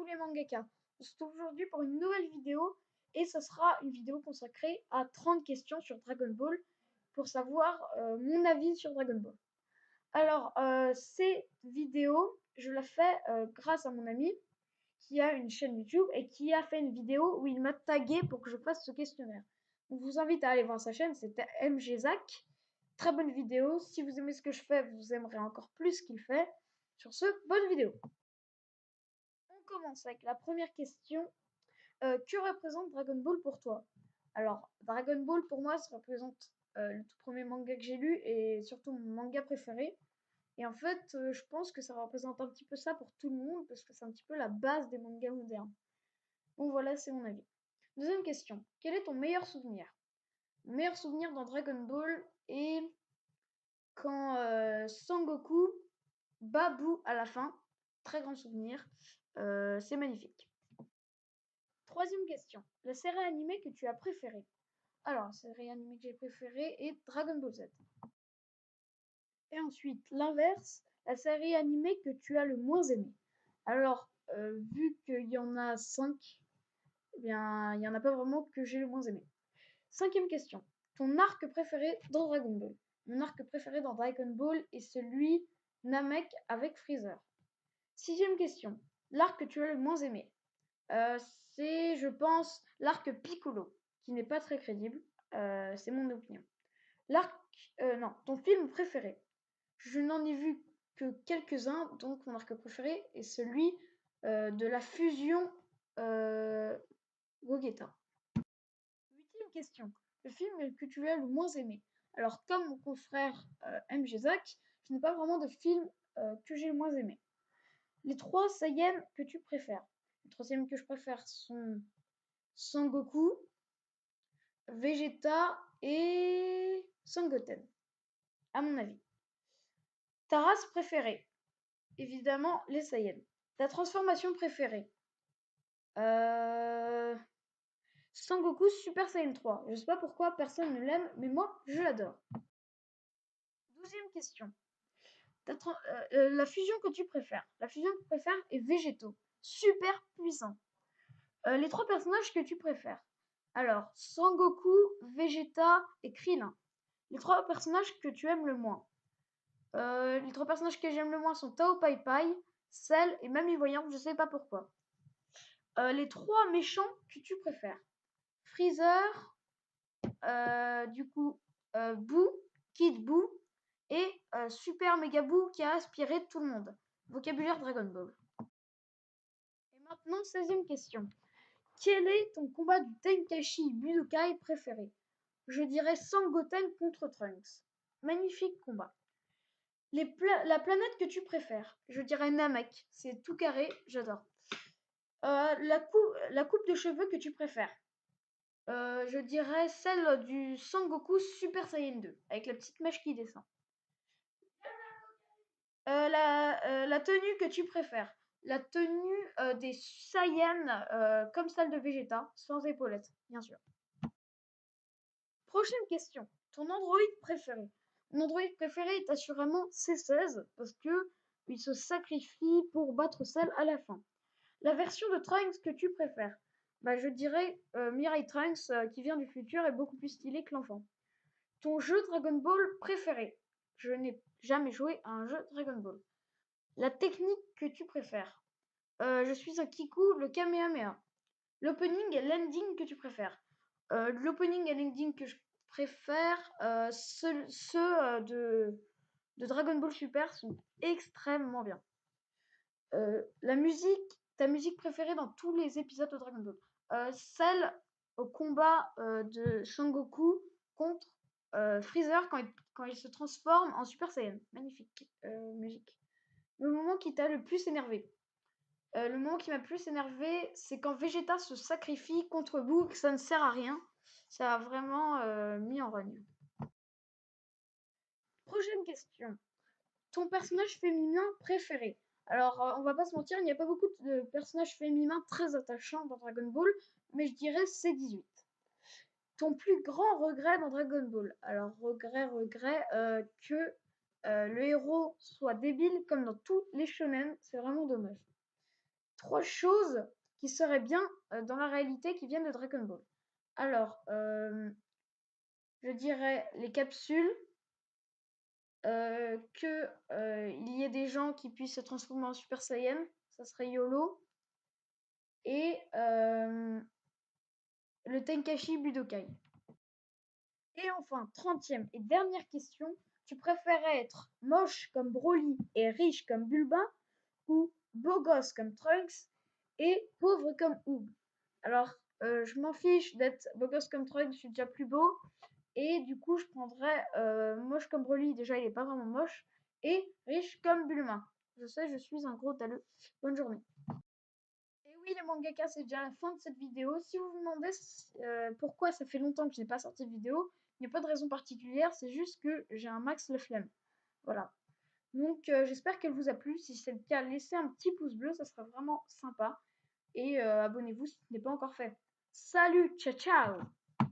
tous les mangakas. On se retrouve aujourd'hui pour une nouvelle vidéo et ce sera une vidéo consacrée à 30 questions sur Dragon Ball pour savoir mon avis sur Dragon Ball. Alors, cette vidéo, je la fais grâce à mon ami qui a une chaîne YouTube et qui a fait une vidéo où il m'a tagué pour que je fasse ce questionnaire. Donc, je vous invite à aller voir sa chaîne, c'est MGZac. Très bonne vidéo. Si vous aimez ce que je fais, vous aimerez encore plus ce qu'il fait. Sur ce, bonne vidéo. On commence avec la première question. Que représente Dragon Ball pour toi? Alors, Dragon Ball pour moi, ça représente le tout premier manga que j'ai lu et surtout mon manga préféré. Et en fait, je pense que ça représente un petit peu ça pour tout le monde parce que c'est un petit peu la base des mangas modernes. Bon, voilà, c'est mon avis. Deuxième question. Quel est ton meilleur souvenir? Mon meilleur souvenir dans Dragon Ball est quand Sangoku bat Boo à la fin. Très grand souvenir. C'est magnifique. Troisième question. La série animée que tu as préférée? Alors, la série animée que j'ai préférée est Dragon Ball Z. Et ensuite, l'inverse, la série animée que tu as le moins aimée. Alors, vu qu'il y en a 5, eh bien, il n'y en a pas vraiment que j'ai le moins aimé. Cinquième question. Ton arc préféré dans Dragon Ball? Mon arc préféré dans Dragon Ball est celui Namek avec Freezer. Sixième question. L'arc que tu as le moins aimé? C'est, je pense, l'arc Piccolo, qui n'est pas très crédible. C'est mon opinion. L'arc, non, ton film préféré? Je n'en ai vu que quelques-uns, donc mon arc préféré est celui de la fusion Gogeta. Huitième question. Le film que tu as le moins aimé? Alors, comme mon confrère MGZac, je n'ai pas vraiment de film que j'ai le moins aimé. Les 3 Saiyans que tu préfères? Les 3 Saiyans que je préfère sont Sangoku, Vegeta et Sangoten, à mon avis. Ta race préférée? Évidemment, les Saiyans. Ta transformation préférée? Sangoku Super Saiyan 3. Je sais pas pourquoi personne ne l'aime, mais moi, je l'adore. 12e question. La fusion que tu préfères? La fusion que tu préfères est Végétaux. Super puissant. Les 3 personnages que tu préfères? Alors, Sangoku, Vegeta et Krillin. Les 3 personnages que tu aimes le moins? Les 3 personnages que j'aime le moins sont Tao Pai Pai, Cell et Mamie Voyante, je sais pas pourquoi. Les 3 méchants que tu préfères? Freezer, du coup, Boo, Kid Boo et Super Mega Boo qui a aspiré tout le monde. Vocabulaire Dragon Ball. Et maintenant, 16e question. Quel est ton combat du Tenkaichi Budokai préféré? Je dirais Sangoten contre Trunks. Magnifique combat. La planète que tu préfères? Je dirais Namek. C'est tout carré, j'adore. La coupe de cheveux que tu préfères? Je dirais celle du Sangoku Super Saiyan 2, avec la petite mèche qui descend. La tenue que tu préfères? La tenue des Saiyans, comme celle de Vegeta, sans épaulettes, bien sûr. Prochaine question. Ton androïde préféré? Mon androïde préféré est assurément C16, parce que il se sacrifie pour battre Cell à la fin. La version de Trunks que tu préfères? Bah, je dirais Mirai Trunks qui vient du futur est beaucoup plus stylé que l'enfant. Ton jeu Dragon Ball préféré? Je n'ai jamais joué à un jeu Dragon Ball. La technique que tu préfères? Je suis un Kiku, le Kamehameha. L'opening et l'ending que tu préfères? L'opening et l'ending que je préfère, ceux de Dragon Ball Super sont extrêmement bien. La musique, ta musique préférée dans tous les épisodes de Dragon Ball? Celle au combat de Sangoku contre Freezer quand il se transforme en Super Saiyan. Magnifique musique. Le moment qui t'a le plus énervé? Le moment qui m'a le plus énervé, c'est quand Vegeta se sacrifie contre Boo, que ça ne sert à rien. Ça a vraiment mis en rogne. Prochaine question. Ton personnage féminin préféré? Alors, on va pas se mentir, il n'y a pas beaucoup de personnages féminins très attachants dans Dragon Ball, mais je dirais C18. Ton plus grand regret dans Dragon Ball? Alors, regret, que le héros soit débile comme dans tous les shonen, c'est vraiment dommage. 3 choses qui seraient bien dans la réalité qui viennent de Dragon Ball. Alors, je dirais les capsules, que il y ait des gens qui puissent se transformer en Super Saiyan, ça serait YOLO, et le Tenkaichi Budokai. Et enfin, 30e et dernière question, tu préférais être moche comme Broly et riche comme Bulma, ou beau gosse comme Trunks et pauvre comme Oog? Alors, je m'en fiche d'être beau gosse comme Trunks, je suis déjà plus beau. Et du coup, je prendrais moche comme Broly, déjà il est pas vraiment moche, et riche comme Bulma. Je sais, je suis un gros taleux. Bonne journée. Et oui, les mangakas, c'est déjà la fin de cette vidéo. Si vous vous demandez pourquoi ça fait longtemps que je n'ai pas sorti de vidéo, il n'y a pas de raison particulière, c'est juste que j'ai un max le flemme. Voilà. Donc j'espère qu'elle vous a plu. Si c'est le cas, laissez un petit pouce bleu, ça sera vraiment sympa. Et abonnez-vous si ce n'est pas encore fait. Salut, ciao ciao!